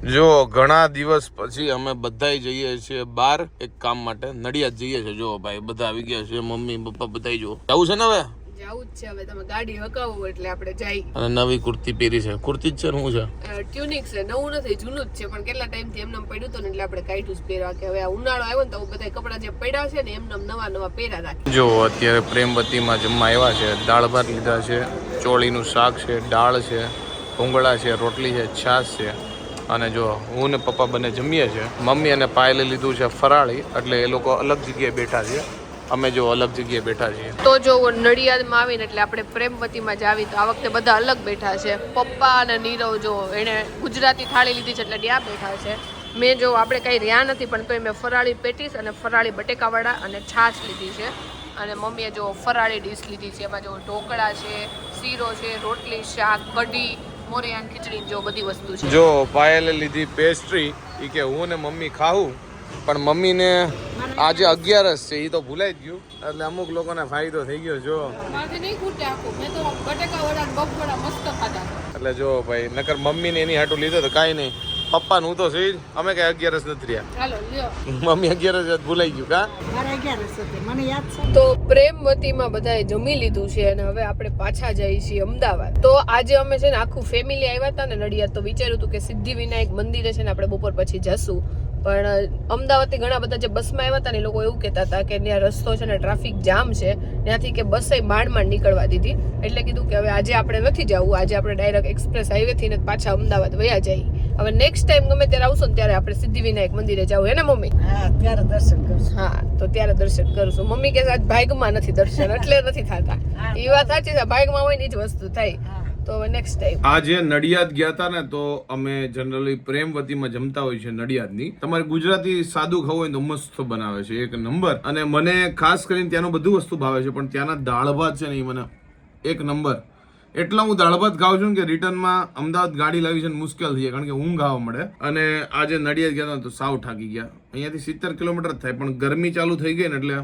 જો ઘણા દિવસ પછી અમે બધા જઈએ છીએ બહાર એક કામ માટે, નડિયાદ જઈએ છીએ. જો ભાઈ બધા આવી ગયા છે, મમ્મી પપ્પા બધા. જો જવું છે ને હવે જાવું જ છે. હવે તમે ગાડી હકાવો એટલે આપણે જઈ. અને નવી કુર્તી પહેરી છે. કુર્તી જ છે શું છે? ટ્યુનિક છે, નવું નથી જૂનું જ છે, પણ કેટલા ટાઈમ થી એમને પડ્યું હતું ને એટલે આપણે કાઢ્યું જ પહેરવા કે હવે આ ઉનાળો આવ્યો ને તો બધા કપડા જે પડ્યા છે ને એમને નવા નવા પહેર્યા રાખે. જો અત્યારે પ્રેમવતીમાં જમવા આવ્યા છે. દાળ ભાત લીધા છે, ચોળીનું શાક છે, દાળ છે, ભૂંગળા છે, રોટલી છે, છાશ છે. અને જો હું ને પપ્પા બંને જમીએ છીએ. મમ્મી અને પાયલે લીધું છે ફરાળી, એટલે એ લોકો અલગ જગ્યાએ બેઠા છે. અમે જો અલગ જગ્યાએ બેઠા છીએ. તો જો નડિયાદમાં આવીને એટલે આપણે પ્રેમવતીમાં જ આવી, તો આ વખતે બધા અલગ બેઠા છે. પપ્પા અને નીરવ જો એને ગુજરાતી થાળી લીધી છે એટલે ત્યાં બેઠા છે. મેં જો આપણે કંઈ રહ્યા નથી પણ તોય મેં ફરાળી પેટીસ અને ફરાળી બટેકાવાળા અને છાશ લીધી છે. અને મમ્મીએ જો ફરાળી ડીશ લીધી છે. એમાં જો ઢોકળા છે, શીરો છે, રોટલી, શાક, કઢી, મોરિયાન ખીચડી, જો બધી વસ્તુ છે. જો પાયલે લીધી પેસ્ટ્રી, એ કે હું ને મમ્મી ખાવું, પણ મમ્મીને આજે 11 છે, એ તો ભૂલાઈ જ ગયું. એટલે અમુક લોકોને ફાયદો થઈ ગયો. જો માથે નહીં ખૂટે આખું. મેં તો બટેકાવાળા અને બફવાળા મસ્ત ખાધા. એટલે જો ભાઈ, નકર મમ્મીને એની હાટું લીધો તો કાંઈ નહીં. પપ્પાનું હું તો સહી જ, અમે કઈ 11 નથી રહ્યા. ચાલો લ્યો. મમ્મી 11 ભૂલાઈ ગયું કા? મારે 11 હતી, મને યાદ છે. તો પ્રેમવતીમાં બધાએ જમી લીધું છે અને હવે આપણે પાછા જઈએ છીએ અમદાવાદ. તો આજે અમે છે ને આખું ફેમિલી આવ્યા હતા ને નડિયાદ, તો વિચાર્યું હતું કે સિદ્ધિવિનાયક મંદિરે છે ને આપણે બપોર પછી જશું. પણ અમદાવાદથી ઘણા બધા જે બસમાં આવ્યા હતા ને એ લોકો એવું કહેતા હતા કે ત્યાં રસ્તો છે ને ટ્રાફિક જામ છે, ત્યાંથી કે બસે માંડ નીકળવા દીધી. એટલે કીધું કે હવે આજે આપણે નથી જવું, આજે આપણે ડાયરેક્ટ એક્સપ્રેસ હાઈવેથી ને પાછા અમદાવાદ વયા જઈએ. હવે નેક્સ્ટ ટાઈમ ગમે ત્યારે આવશું ને ત્યારે આપણે સિદ્ધિવિનાયક મંદિરે જવું, હે ને મમ્મી? હા, ત્યારે દર્શન કરશું. હા, તો ત્યારે દર્શન કરશું. મમ્મી કે આજ ભાગમાં નથી દર્શન એટલે નથી થતા. એ વાત સાચી છે, ભાગમાં હોય ને જ વસ્તુ થાય. તો હવે નેક્સ્ટ ટાઈમ આજે નડિયાદ ગયા હતા ને, તો અમે જનરલી પ્રેમવતીમાં જમતા હોય છે નડિયાદની. તમારે ગુજરાતી સાદું ખાવું હોય તો મસ્ત બનાવે છે, એક નંબર. અને મને ખાસ કરીને ત્યાંનું બધું વસ્તુ ભાવે છે, પણ ત્યાંના દાળ ભાત છે ને એ મને એક નંબર. એટલા હું દાળ ભાત ખાઉં છું કે રિટર્નમાં અમદાવાદ ગાડી લાવી છે ને મુશ્કેલ થઈ જાય, કારણ કે ઊંઘ આવવા મળે. અને આજે નડિયાદ ગયા હતા તો સાવ થાકી ગયા. અહીંયાથી 70 કિલોમીટર થાય, પણ ગરમી ચાલુ થઈ ગઈ ને એટલે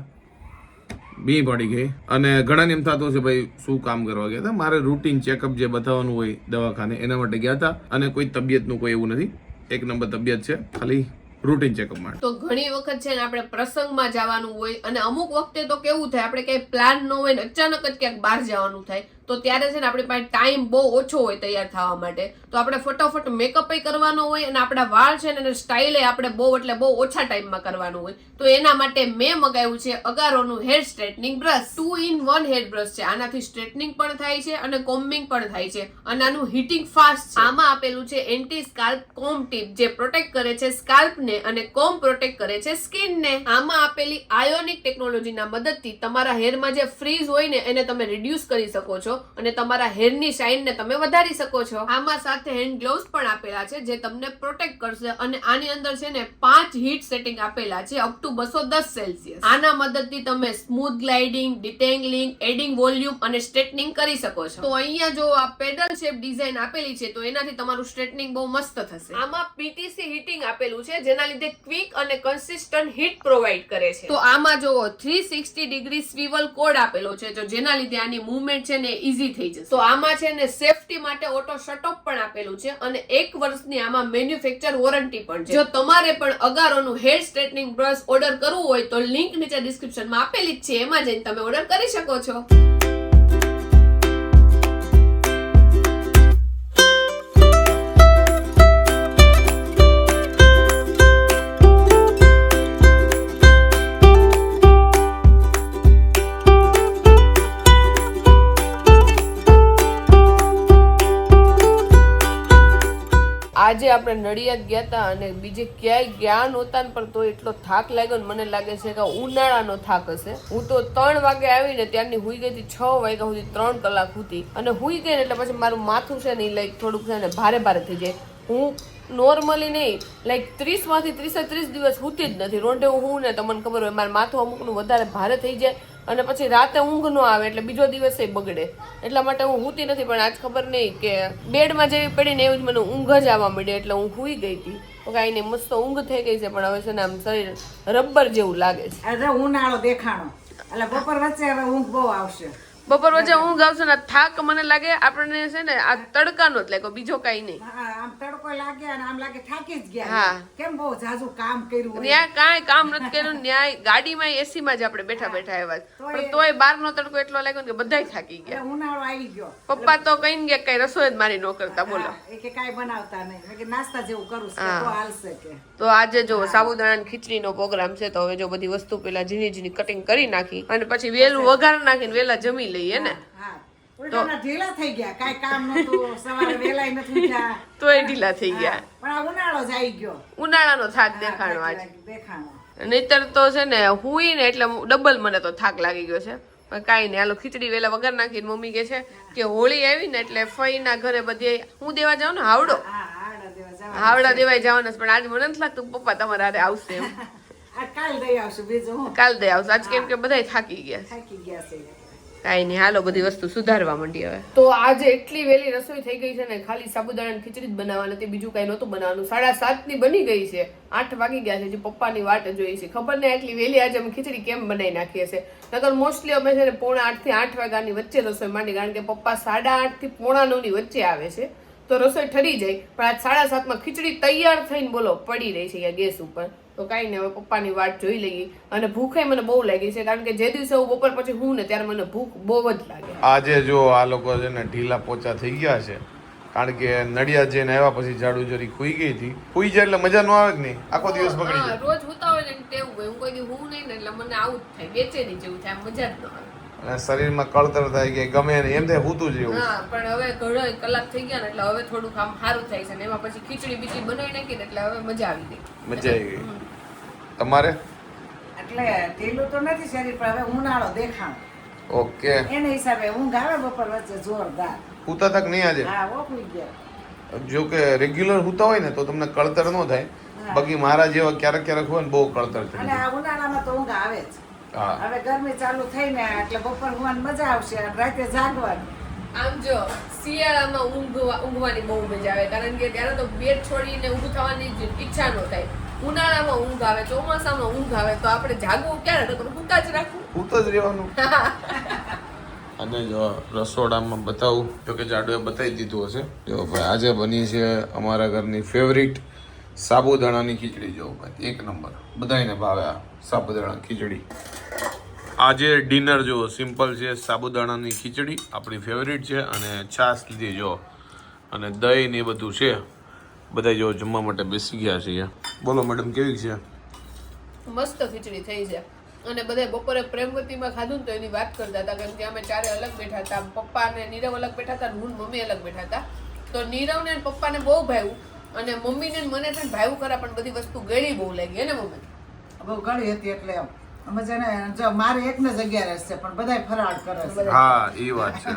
બી પડી ગઈ. અને ઘણાને એમ થતું હશે ભાઈ શું કામ કરવા ગયા હતા. મારે રૂટીન ચેકઅપ જે બતાવવાનું હોય દવાખાને, એના માટે ગયા હતા. અને કોઈ તબિયતનું કોઈ એવું નથી, એક નંબર તબિયત છે, ખાલી રૂટીન ચેકઅપ માટે. તો ઘણી વખત છે ને આપણે પ્રસંગમાં જવાનું હોય, અને અમુક વખતે તો કેવું થાય આપણે કઈ પ્લાન ન હોય ને અચાનક જ ક્યાંક બહાર જવાનું થાય, તો ત્યારે છે ને આપણી પાસે ટાઈમ બહુ ઓછો હોય તૈયાર થવા માટે. તો આપણે ફટાફટ મેકઅપ કરવાનો હોય અને આપણા વાળ છે ને સ્ટાઇલે આપણે બહુ એટલે બહુ ઓછા ટાઈમમાં કરવાનું હોય. તો એના માટે મેં મગાવ્યું છે અગારોનું hair straightening brush. 2-in-1 hair brush છે. આનાથી સ્ટ્રેટનિંગ પણ થાય છે અને કોમ્બિંગ પણ થાય છે, અને આનું હીટિંગ ફાસ્ટ છે. આમાં આપેલું છે એન્ટી સ્કાલ્પ કોમ્બ ટીપ, જે પ્રોટેક્ટ કરે છે સ્કાલ્પ ને અને કોમ્બ પ્રોટેક્ટ કરે છે સ્કિન ને. આમાં આપેલી આયોનિક ટેકનોલોજીના મદદથી તમારા હેરમાં જે ફ્રીઝ હોય ને એને તમે રિડ્યુસ કરી શકો છો અને તમારા હેરની શાઇન ને તમે વધારી શકો છો. આમાં સાથે હેન્ડ ગ્લોવ્સ પણ આપેલા છે જે તમને પ્રોટેક્ટ કરશે. અને આની અંદર છે ને 5 હીટ સેટિંગ આપેલા છે અપ ટુ 210 સેલ્સિયસ. આના મદદથી તમે સ્મૂથ ગ્લાઇડિંગ, ડિટેંગલિંગ, એડિંગ વોલ્યુમ અને સ્ટ્રેટનિંગ કરી શકો છો. તો અહીંયા જો આ પેડલ શેપ ડિઝાઇન આપેલી છે, તો એનાથી તમારું સ્ટ્રેટનિંગ બહુ મસ્ત થશે. આમાં પીટીસી હીટિંગ આપેલું છે, જેના લીધે ક્વિક અને કન્સિસ્ટન્ટ હીટ પ્રોવાઈડ કરે છે. તો આમાં જો 360 ડિગ્રી સ્વીવલ કોડ આપેલો છે, તો જેના લીધે આની મૂવમેન્ટ છે ને ઈઝી થઈ જશે. તો આમાં છે ને સેફટી માટે ઓટો શટ ઓફ પણ આપેલું છે, અને 1 વર્ષની આમાં મેન્યુફેક્ચર વોરંટી પણ છે. જો તમારે પણ અગારોનું હેર સ્ટ્રેટનિંગ બ્રશ ઓર્ડર કરવું હોય તો લિંક નીચે ડિસ્ક્રિપ્શનમાં આપેલી જ છે, એમાં જઈને તમે ઓર્ડર કરી શકો છો. આજે આપણે નડિયાદ ગયા હતા અને બીજે ક્યાંય ગયા નહોતા, પણ તો એટલો થાક લાગ્યો ને મને લાગે છે કે ઉનાળાનો થાક હશે. હું તો 3 વાગે આવીને ત્યારની હુઈ ગઈ હતી, 6 વાગ્યા સુધી 3 કલાક હતી. અને હુઈ ગઈ ને એટલે પછી મારું માથું છે ને લાઈક થોડુંક છે ને ભારે ભારે થઈ જાય. હું નોર્મલી નહીં, લાઈક 30 માંથી 30 દિવસ હુતી જ નથી. રોંઢે હું ને તમને ખબર હોય મારું માથું અમુકનું વધારે ભારે થઈ જાય અને પછી રાતે ઊંઘ ન આવે એટલે બીજો દિવસ બગડે. એટલા માટે હું હુતી નથી. પણ આજ ખબર નહીં કે બેડમાં જેવી પડીને એવું જ મને ઊંઘ જ આવવા માંડી, એટલે હું હુઈ ગઈ હતી. તો કાંઈ નહીં, મસ્ત ઊંઘ થઈ ગઈ છે, પણ હવે છે ને આમ શરીર રબર જેવું લાગે છે. અરે ઉનાળો દેખાણો એટલે બપોર વચ્ચે હવે ઊંઘ બહુ આવશે. બપોર વચ્ચે ઊંઘ આવશે ને થાક મને લાગે આપણને છે ને આ તડકાનો જ લાગ્યો, બીજો કઈ નહીં. હા, આમ તડકો લાગે અને આમ લાગે થાકી જ ગયા. હા. કેમ બહુ ઝાઝુ કામ કર્યું હોય. ત્યાં કાંઈ કામ નથી કર્યું, ન્યાય ગાડીમાં એસી માં જ આપણે બેઠા બેઠા આવ્યા છે. પણ તોય બહારનો તડકો એટલો લાગ્યો ને કે બધાય થાકી ગયા. એટલે ઉનાળો આવી ગયો. પપ્પા તો કઈ ને કઈ રસોઈ જ મારી ન કરતા, બોલો. હા, એ કે કાંઈ બનાવતા નહીં. મેં કીધું નાસ્તા જેવું કરું છું તો હાલશે કે. તો આજે જો સાબુદાણા ખીચડીનો પ્રોગ્રામ છે, તો હવે જો બધી વસ્તુ પેલા ઝીણી ઝીણી કટિંગ કરી નાખી અને પછી વેલું વઘાર નાખીને વેલા જમી લઈએ ને. હા, ઉલટાના ઢીલા થઈ ગયા. કાંઈ કામ નહોતું, સવારે વહેલાય નથી ઉઠ્યા. તોય ઢીલા થઈ ગયા. પણ આ ઉનાળો જ આવી ગયો. ઉનાળાનો થાક દેખાણો આજે. દેખાણો. નહીતર તો છે ને હુઈ ને એટલે ડબલ મને તો થાક લાગી ગયો છે. પણ કાંઈ નહીં, હાલો ખીચડી વેલા વગર નાખીને મમ્મી કહે છે કે હોળી આવી ને એટલે ફઈના ઘરે બધે હું દેવા જાઉં ને હાવડો, હા, હાડા દેવા જવાનું. હાવડા દેવાય જવાના છે. પણ આજે મને નથી લાગતું પપ્પા તમારા હારે આવશે એમ. આ કાલ દઈ આવશું બીજું હું. કાલ દે આવશે આજ, કેમ કે બધાય થાકી ગયા છે. થાકી ગયા છે. કાંઈ નહીં, હાલો બધી વસ્તુ સુધારવા માંડી હવે. તો આજે એટલી વેલી રસોઈ થઈ ગઈ છે ને, ખાલી સાબુદાણાની ખીચડી જ બનાવવાની હતી, બીજું કઈ નહોતું બનાવવાનું. 7:30 ની બની ગઈ છે, 8 વાગી ગયા છે, જે પપ્પાની વાટ જોઈ છે. ખબર નહીં એટલી વેલી આજે અમે ખીચડી કેમ બનાવી નાખીએ છે. નકર મોસ્ટલી અમે છે ને 7:45 થી 8 વાગ્યાની વચ્ચે રસોઈ માંડી, કારણ કે પપ્પા 8:30 થી 9:45 ની વચ્ચે આવે છે, તો રસોઈ ઠરી જાય. પણ આજ 7:30 માં ખીચડી તૈયાર થઈને બોલો પડી રહી છે ગેસ ઉપર. તો કાંઈ નહીં, હવે પપ્પાની વાટ જોઈ લઈએ. અને ભૂખે મને બહુ લાગી છે, કારણ કે જે દિવસે હું બપોર પછી હું ને ત્યારે મને ભૂખ બહુ જ લાગે. આજે જો આ લોકો છે ને ઢીલા પોચા થઈ ગયા છે, કારણ કે નડિયાદ જઈને આવ્યા પછી ઝાડુ જરી ખુઈ ગઈ હતી. ખુઈ જાય એટલે મજા ન આવે કે નહીં, આખો દિવસ બગડી જાય. રોજ હુતા હોય ને ટેવ હોય, હું કોઈ દી હું નહીં ને એટલે મને આવું જ થાય, બેચેની જેવું થાય, મજા જ ન આવે. અને શરીરમાં કળતર થાય કે ગમે ને એમ થાય હુતું જ એવું. હા, પણ હવે ઘણો કલાક થઈ ગયા ને એટલે હવે થોડુંક આમ સારું થાય છે. ને એમાં પછી ખીચડી બીજી બનાવી નાખી ને એટલે હવે મજા આવી ગઈ. મજા આવી ગઈ. તમારે એટલે ઢીલું તો નથી શરીર, પણ હવે ઉનાળો દેખાણો. ઓકે, એને હિસાબે ઊંઘ આવે બપોર વચ્ચે જોરદાર. હુતા તક નહીં આજે. હા, ઓફી ગયા. જો કે રેગ્યુલર હુતા હોય ને તો તમને કળતર ન થાય, બાકી મારા જેવા ક્યારેક ક્યારેક હોય ને બહુ કળતર થઈ અને જાય. આ ઉનાળામાં તો ઊંઘ આવે જ. હા, હવે ગરમી ચાલુ થઈ ને એટલે બપોર ઊંઘવાની મજા આવશે અને રાતે જાગવાની. આમ જો શિયાળામાં ઊંઘવાની બહુ મજા આવે, કારણ કે ત્યારે તો બેડ છોડીને ઊભું થવાની જ ઈચ્છા ન થાય. ઉનાળામાં ઊંઘ આવે, ચોમાસામાં ઊંઘ આવે, તો આપણે જાગવું ક્યારે, તો હુતા જ રાખવું. હુતા જ રહેવાનું. અને જો રસોડામાં બતાવું, જો કે જાડુએ બતાવી દીધું હશે. જો ભાઈ આજે બની છે અમારા ઘરની ફેવરિટ સાબુદાણાની ખીચડી. જો ભાઈ એક નંબર, બધાને ભાવે આ સાબુદાણા ખીચડી. આજે ડિનર જો સિમ્પલ છે, સાબુદાણાની ખીચડી આપણી ફેવરિટ છે, અને છાશ લીધી જો, અને દહીં ને એ બધું છે. બધા જો જમવા માટે બેસી ગયા છીએ. બોલો મેડમ, કેવી છે? મસ્ત ખીચડી થઈ છે. અને બધા બપોરે પ્રેમવતીમાં ખાધું ને તો એની વાત કરતા હતા, કારણ કે અમે ચારે અલગ બેઠા હતા. પપ્પા ને નીરવ અલગ બેઠા હતા, હું મમ્મી અલગ બેઠા હતા. તો નીરવને ને પપ્પાને બહુ ભાવ્યું, અને મમ્મીને ને મને પણ ભાવ્યું ખરા, પણ બધી વસ્તુ ગળી બહુ લાગી ને મમ્મી. બહુ ઘણી હતી એટલે અમે છે ને, જો મારે એકને જ 11 છે, પણ બધાય ફરાળ કરે છે. હા, એ વાત છે.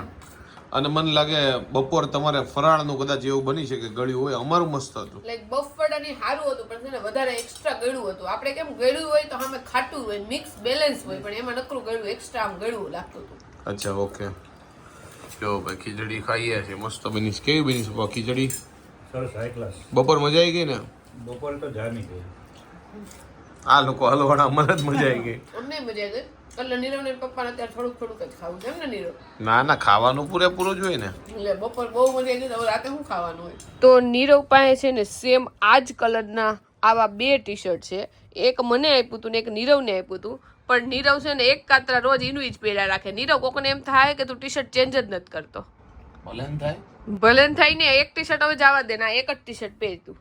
અને મને લાગે બપોર તમારે ફરાળનું કદાચ એવું બની છે કે ગળ્યું હોય. અમારું મસ્ત હતું, લાઈક બફળાની સારું હતું, પણ છે ને વધારે એક્સ્ટ્રા ગળ્યું હતું. આપણે કેમ ગળ્યું હોય તો સામે ખાટું હોય, મિક્સ બેલેન્સ હોય, પણ એમાં નકરું ગળ્યું, એક્સ્ટ્રા આમ ગળ્યું લાગતું હતું. અચ્છા, ઓકે. જો ભાઈ ખીચડી ખાઈએ છે, મસ્ત બની છે. કેવી બની છે ખીચડી? સરસ, હાઈ ક્લાસ. બપોર મજા આવી ગઈ ને? બપોરે તો જામી ગઈ. આ લોકો હલવાના, મને જ મજા આવી ગઈ. અમને મજા આવી ગઈ. એટલે નીરવ ને પપ્પાને અત્યારે થોડુંક જ ખાવું છે, એમ ને નીરવ? ના ના, ખાવાનું પૂરેપૂરું જ હોય ને. એટલે બપોર બહુ મજા આવી ગઈ, તો રાતે શું ખાવાનું હોય? તો નીરવ પાસે છે ને સેમ આ જ કલરના આવા 2 ટી-શર્ટ છે. એક મને આપ્યું હતું ને એક નીરવને આપ્યું હતું. પણ નીરવ છે ને એક કાતરા રોજ એનું જ પહેર્યા રાખે. નીરવ કોકને એમ થાય કે તું ટી-શર્ટ ચેન્જ જ નથી કરતો. ભલે ને થાય, ભલે ને થાય ને, એક ટી-શર્ટ હવે જવા દે, ના એક જ ટી-શર્ટ પહેર તું.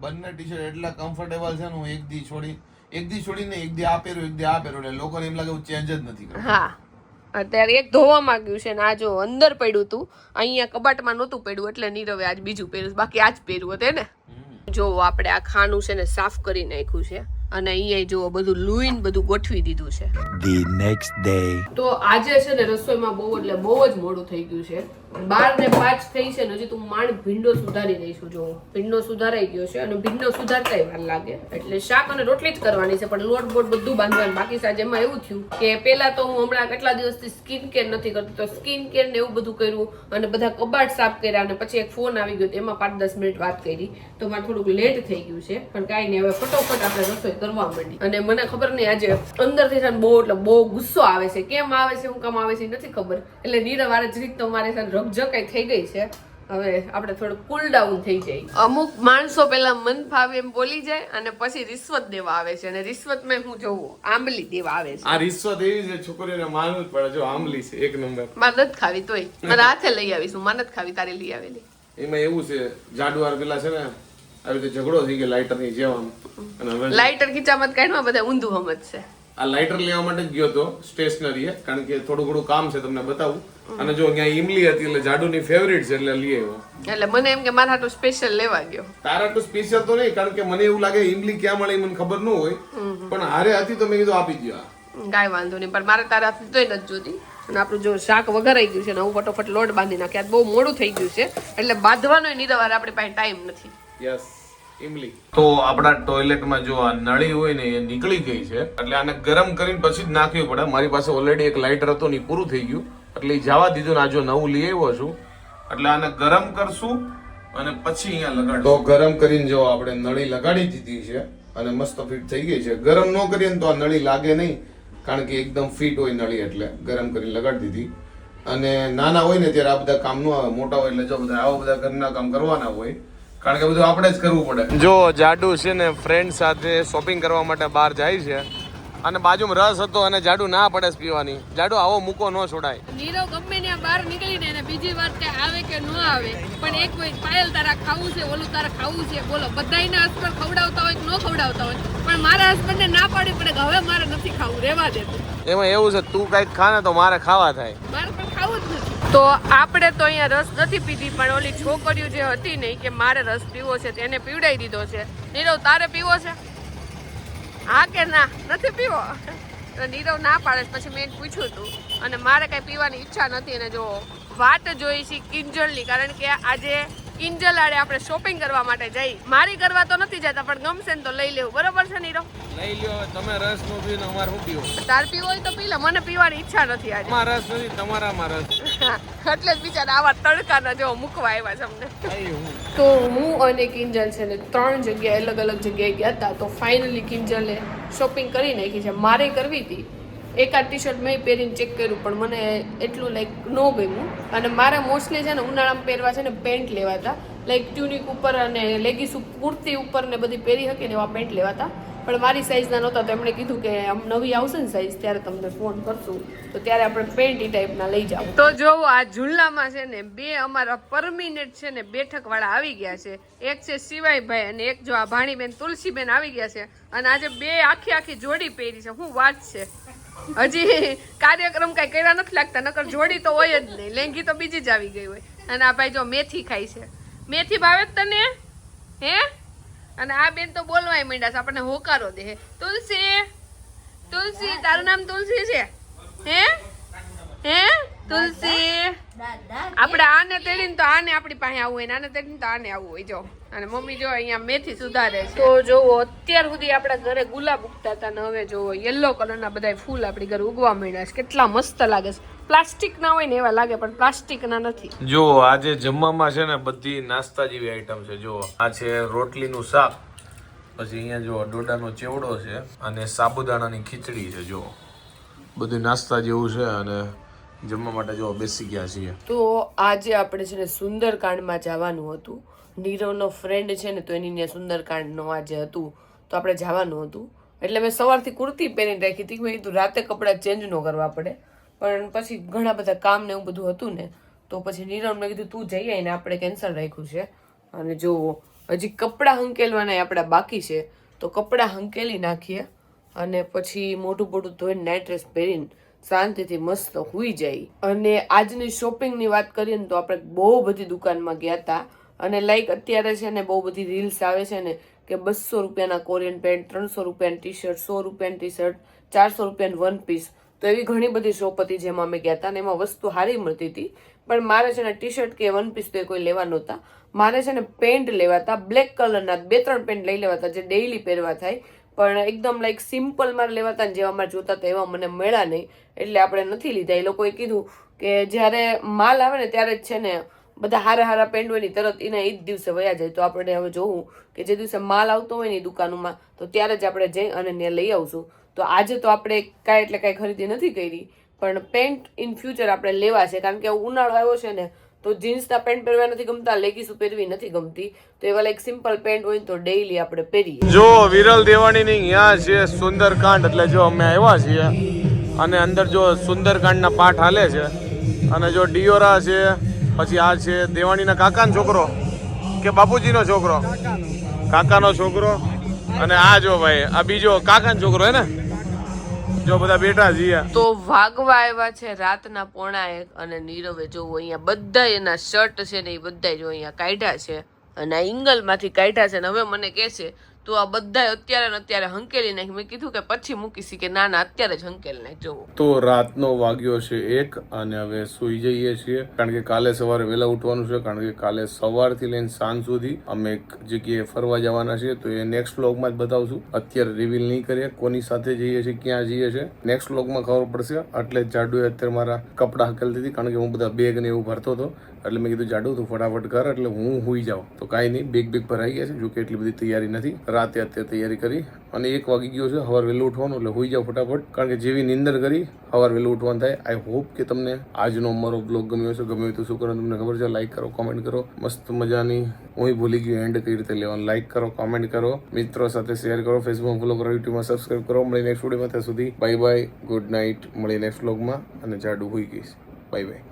બંને ટી-શર્ટ એટલા કમ્ફર્ટેબલ છે ને, હું એક દી છોડીને એક દી આ પહેરું, એક દી આ પહેરું, એટલે લોકોને એમ લાગે હું ચેન્જ જ નથી કરતો. હા, અત્યારે એક ધોવા માંગ્યું છે ને આ જો અંદર પડ્યું હતું, અહીંયા કબાટમાં નહોતું પડ્યું, એટલે નીરવે આજ બીજું પહેર્યું, બાકી આજ પહેર્યું હતું ને. જો આપણે આ ખાનું છે ને સાફ કરી નાખ્યું છે, અને અહીંયા જો બધું લુઈન બધું ગોઠવી દીધું છે. The next day. તો આજે છે ને રસોઈમાં બહુ એટલે બહુ જ મોડું થઈ ગયું છે. 12:05 થઈ છે ને હજી તું માંડ ભીંડો સુધારી દઈશું. જો ભીંડો સુધારાઈ ગયો છે અને ભીંડો સુધારતાય વાર લાગે એટલે શાક અને રોટલી જ કરવાની છે, પણ લોટ બોટ બધું બાંધવાનું બાકી છે. આજે એમાં એવું થયું કે પેલા તો હું હમણાં કેટલા દિવસથી સ્કિન કેર નથી કરતી, તો સ્કિન કેર ને એવું બધું કર્યું અને બધા કબાટ સાફ કર્યા અને પછી એક ફોન આવી ગયો, એમાં 5-10 મિનિટ વાત કરી, તો મારે થોડુંક લેટ થઈ ગયું છે. પણ કાંઈ નહીં, હવે ફટોફટ આપણે રસોઈ કરવા માંડી. અને મને ખબર નહીં આજે અંદરથી છે ને બહુ એટલે બહુ ગુસ્સો આવે છે. કેમ આવે છે, હું કામ આવે છે નથી ખબર. એટલે નીરવ વારે જરીક તો મારે છે રકઝકાઈ થઈ ગઈ છે. હવે આપણે થોડું કુલ ડાઉન થઈ જાય. અમુક માણસો પેલા મન ફાવે એમ બોલી જાય અને પછી રિશ્વત દેવા આવે છે, અને રિશ્વતમાં હું જોઉં આંબલી દેવા આવે છે. આ રિશ્વત એવી છે, છોકરીઓને માનવું જ પડે. જો આંબલી છે એક નંબર. મારે નથી ખાવી, તોય મારા હાથે લઈ આવીશું. મારે નથી ખાવી, તારે લઈ આવેલી. એમાં એવું છે, જાડુઆર પેલા છે ને આવી રીતે ઝઘડો થઈ ગયો લાઇટર ની જેમ આમ, અને હવે લાઇટર ખીચામાં કાઢવા બધા ઊંધું સમજશે. આ લાઇટર લેવા માટે જ ગયો તો સ્ટેશનરી, કારણ કે થોડું ઘણું કામ છે તમને બતાવું. અને જો અહીંયા ઈમલી હતી એટલે જાડુની ફેવરિટ છે એટલે લઈ આવ્યો. એટલે મને એમ કે મારા હાટુ સ્પેશિયલ લેવા ગયો. તારા તો સ્પેશિયલ તો નહીં, કારણ કે મને એવું લાગે ઈમલી ક્યાં મળે મને ખબર ન હોય, પણ હારે હતી તો મેં કીધું આપી દો. કાંઈ વાંધો નહીં, પણ મારે તારા હાથની તોય નથી જોતી. અને આપણું જો શાક વઘારાઈ ગયું છે ને હું ફટોફટ લોટ બાંધી નાખ્યા. બહુ મોડું થઈ ગયું છે એટલે બાંધવાનો નીરવાર આપણી પાસે ટાઈમ નથી. યસ ઈમલી. તો આપણા ટોયલેટમાં જો આ નળી હોય ને એ નીકળી ગઈ છે, એટલે આને ગરમ કરીને પછી જ નાખવી પડે. મારી પાસે ઓલરેડી એક લાઇટર હતું ને પૂરું થઈ ગયું એટલે એ જવા દીધું ને આ જો નવું લઈ આવ્યો છું, એટલે આને ગરમ કરશું અને પછી અહીંયા લગાડ. તો ગરમ કરીને જો આપણે નળી લગાડી દીધી છે અને મસ્ત ફિટ થઈ ગઈ છે. ગરમ ન કરીએ ને તો આ નળી લાગે નહીં, કારણ કે એકદમ ફિટ હોય નળી, એટલે ગરમ કરીને લગાડી દીધી. અને નાના હોય ને ત્યારે આ બધા કામ ન આવે, મોટા હોય એટલે જો બધા આવા બધા ઘરના કામ કરવાના હોય, કારણ કે બધું આપણે જ કરવું પડે. જો જાડુ છે ને ફ્રેન્ડ સાથે શોપિંગ કરવા માટે બહાર જાય છે અને બાજુમાં રસ હતો અને જાડુ ના પડે પીવાની. જાડુ આવો મૂકો ન છોડાય. નીરવ ગમે ત્યાં બહાર નીકળીને એને બીજી વાર કે આવે કે ન આવે, પણ એક હોય પાયલ તારા ખાવું છે, ઓલું તારા ખાવું છે, બોલો બધાયને હસબન્ડ ખવડાવતા હોય કે ન ખવડાવતા હોય, પણ મારા હસબન્ડને ના પાડી પડે કે હવે મારે નથી ખાવું, રહેવા દે. એમાં એવું છે, તું કઈક ખા ને તો મારે ખાવા થાય, મારે પણ ખાવું જ નથી. તો આપણે તો અહીંયા રસ નથી પીધી, પણ ઓલી છોકરીઓ જે હતી ને કે મારે રસ પીવો છે તેને પીવડાવી દીધો છે. નીરવ તારે પીવો છે? હા કે ના? નથી પીવો? તો નીરવ ના પાડે. પછી મેં પૂછ્યું હતું અને મારે કઈ પીવાની ઈચ્છા નથી. અને જો વાત જોઈ છે કિંજલની, કારણ કે આજે કિંજલ આડે આપણે શોપિંગ કરવા માટે જઈ. મારી કરવા તો નથી જતા, પણ ગમશે ને તો લઈ લેવું. બરોબર છે નીરવ? લઈ લ્યો. તમે રસ નો પીને અમારે શું પીવું? તાર પીવો હોય તો પી લે, મને પીવાની ઈચ્છા નથી આજે. અમારા રસ નથી, તમારામાં રસ. એટલે જ બિચારા આવા તડકાના જો મૂકવા આવ્યા છે અમને. તો હું અને કિંજલ છે ને 3 જગ્યાએ અલગ અલગ જગ્યાએ ગયા હતા. તો ફાઇનલી કિંજલે શોપિંગ કરી નાખી છે. મારે કરવી હતી. એકાદ ટી શર્ટ મેં પહેરીને ચેક કર્યું, પણ મને એટલું લાઈક ન ગમ્યું. અને મારે મોસ્ટલી છે ને ઉનાળામાં પહેરવા છે ને પેન્ટ લેવા હતા, લાઈક ટ્યુનિક ઉપર અને લેગીસ કુર્તી ઉપર ને બધી પહેરી શકે ને એવા પેન્ટ લેવા હતા, પણ મારી સાઇઝના નહોતા. તો એમણે કીધું કે આમ નવી આવશે ને સાઇઝ ત્યારે તમને ફોન કરશું, તો ત્યારે આપણે પેન્ટ એ ટાઈપના લઈ જાવ. તો જો આ ઝુલ્લામાં છે ને 2 અમારા પરમિનેન્ટ છે ને બેઠકવાળા આવી ગયા છે. એક છે શિવાયભાઈ અને એક જો આ ભાણીબેન તુલસીબેન આવી ગયા છે. અને આજે 2 આખી જોડી પહેરી છે. શું વાત છે! હજી કાર્યક્રમ કઈ કર્યા નથી લાગતા, નકર જોડી તો હોય જ નહીં. લેંગી તો બીજી જ આવી ગઈ હોય. અને આ ભાઈ જો મેથી ખાય છે. મેથી ભાવે તને? હે? અને આ બેન તો બોલવાય માંડ્યા છે, આપણને હોકારો દે. તુલસી, તુલસી, તારું નામ તુલસી છે? હે? હે તુલસી? આપણે આને તેડીને તો આને આપણી પાસે આવવું હોય, આને તેડીને તો આને આવવું હોય. જો અને મમ્મી જો અહીંયા મેથી સુધારે છે. તો જોવો અત્યાર સુધી આપણા ઘરે ગુલાબ ઉગતા હતા ને હવે જોવો યલો કલરના બધા ફૂલ આપણી ઘરે ઉગવા માંડ્યા છે. કેટલા મસ્ત લાગે છે. પ્લાસ્ટિક ના હોય ને એવા લાગે, પણ પ્લાસ્ટિક ના નથી. જો આજે જમવામાં છે ને બધી નાસ્તા જેવી આઈટમ છે. જો આ છે રોટલીનું શાક, પછી અહીંયા જો ડોડાનો ચેવડો છે અને સાબુદાણાની ખીચડી છે. જો બધું નાસ્તા જેવું છે અને જમવા માટે જો બેસી ગયા છીએ. તો આજે આપણે છે ને સુંદરકાંડમાં જવાનું હતું. નીરવનો ફ્રેન્ડ છે ને તો એની ત્યાં સુંદરકાંડનું આજે હતું, તો આપણે જવાનું હતું. એટલે મેં સવારથી કુર્તી પહેરીને રાખી હતી. મેં કીધું રાતે કપડાં ચેન્જ ન કરવા પડે, પણ પછી ઘણા બધા કામ ને એવું બધું હતું ને, તો પછી નીરવને કીધું તું જઈ આવીને આપણે કેન્સલ રાખ્યું છે. અને જો હજી કપડાં હંકેલવાના આપણા બાકી છે, તો કપડાં હંકેલી નાખીએ અને પછી મોટું મોટું ધોઈને નાઇટ ડ્રેસ પહેરીને શાંતિથી મસ્ત હુઈ જાય. અને આજની શોપિંગની વાત કરીએ ને તો આપણે બહુ બધી દુકાનમાં ગયા હતા. અને લાઈક અત્યારે છે ને બહુ બધી રીલ્સ આવે છે ને કે 200 રૂપિયાના કોરિયન પેન્ટ, 300 રૂપિયાની ટી શર્ટ, 100 રૂપિયાની ટી શર્ટ, 400 રૂપિયાની 1 પીસ. તો એવી ઘણી બધી શોપ હતી જેમાં અમે ગયા હતા અને એમાં વસ્તુ સારી મળતી હતી. પણ મારે છે ને ટી શર્ટ કે વન પીસ તો એ કોઈ લેવા નહોતા. મારે છે ને પેન્ટ લેવાતા, બ્લેક કલરના 2-3 પેન્ટ લઈ લેવાતા જે ડેઈલી પહેરવા થાય, પણ એકદમ લાઈક સિમ્પલ મારે લેવાતા ને જેવા મારે જોતા હતા એવા મને મળ્યા નહીં, એટલે આપણે નથી લીધા. એ લોકોએ કીધું કે જ્યારે માલ આવે ને ત્યારે જ છે ને બધા હારા પેન્ટ હોય ને તરત એના એ જ દિવસે વયા જાય, તો આપણે હવે જોવું કે જે દિવસે માલ આવતો હોય ને દુકાનોમાં તો ત્યારે જ આપણે જઈ અને ત્યાં લઈ આવશું. તો આજે તો આપણે કાંઈ ખરીદી નથી કરી, પણ પેન્ટ ઇન ફ્યુચર આપણે લેવા છે, કારણ કે ઉનાળો આવ્યો છે ને તો જીન્સના પેન્ટ પહેરવા નથી ગમતા, લેગીસું પહેરવી નથી ગમતી, તો એવા લાઈક સિમ્પલ પેન્ટ હોય તો ડેઈલી આપણે પહેરીએ. જો વિરલ દેવાણીની અહીંયા છે સુંદરકાંડ, એટલે જો અમે આવ્યા છીએ અને અંદર જો સુંદરકાંડના પાઠ હાલે છે, અને જો ડિયોરા છે, પછી આ છે દેવાણીના કાકાનો છોકરો કે બાપુજીનો છોકરો, કાકાનો છોકરો, અને આ જો ભાઈ આ બીજો કાકાનો છોકરો હે ને, જો બધા બેઠા છીએ. તો વાગવા આવ્યા છે રાતના 1:45 અને નીરવે જોવો અહીંયા બધા એના શર્ટ છે ને એ બધા જો અહીંયા કાઢ્યા છે અને આ ઇંગલમાંથી કાઢ્યા છે, ને હવે મને કહે છે તું આ બધા અત્યારે ને અત્યારે હંકેલી નાખ. મેં કીધું કે પછી મૂકીશી, કે ના ના અત્યારે જ હંકેલી નાખ. જોવો તો રાતનો વાગ્યો છે 1 અને હવે સુઈ જઈએ છીએ, કારણ કે કાલે સવારે વહેલા ઉઠવાનું છે, કારણ કે કાલે સવારથી લઈને સાંજ સુધી અમે એક જગ્યાએ ફરવા જવાના છીએ, તો એ નેક્સ્ટ વ્લોગમાં જ બતાવશું. અત્યારે રિવીલ નહીં કરીએ કોની સાથે જઈએ છીએ, ક્યાં જઈએ છીએ, નેક્સ્ટ વ્લોગમાં ખબર પડશે. એટલે જાડુએ અત્યારે મારા કપડાં હકેલતી હતી, કારણ કે હું બધા બેગ ને એવું ભરતો હતો, એટલે મેં કીધું જાડુ તું ફટાફટ કર એટલે હું હુઈ જાઉં. તો કાંઈ નહીં, બેગ ભરાઈ ગયા છે, જો કે એટલી બધી તૈયારી નથી. રાતે અત્યારે તૈયારી કરી અને 1 વાગી ગયો છે, સવાર વહેલું ઉઠવાનું, એટલે હુઈ જાવ ફટાફટ, કારણ કે જેવી નીંદર કરી સવાર વહેલું ઉઠવાનું થાય. આઈ હોપ કે તમને આજનો અમારો બ્લોગ ગમ્યો હશે. ગમ્યો હોય તો શું કરો તમને ખબર છે, લાઈક કરો, કોમેન્ટ કરો. મસ્ત મજાની હું ભૂલી ગયો એન્ડ કઈ રીતે લેવાનું. લાઈક કરો, કોમેન્ટ કરો, મિત્રો સાથે શેર કરો, ફેસબુક ફોલો કરો, યુટ્યુબમાં સબસ્ક્રાઈબ કરો. મળી નેક્સ્ટ વિડીયોમાં, ત્યાં સુધી બાય બાય, ગુડ નાઇટ. મળી નેક્સ્ટ વ્લોગમાં, અને જાડુ હોઈ ગઈશ. Bye by.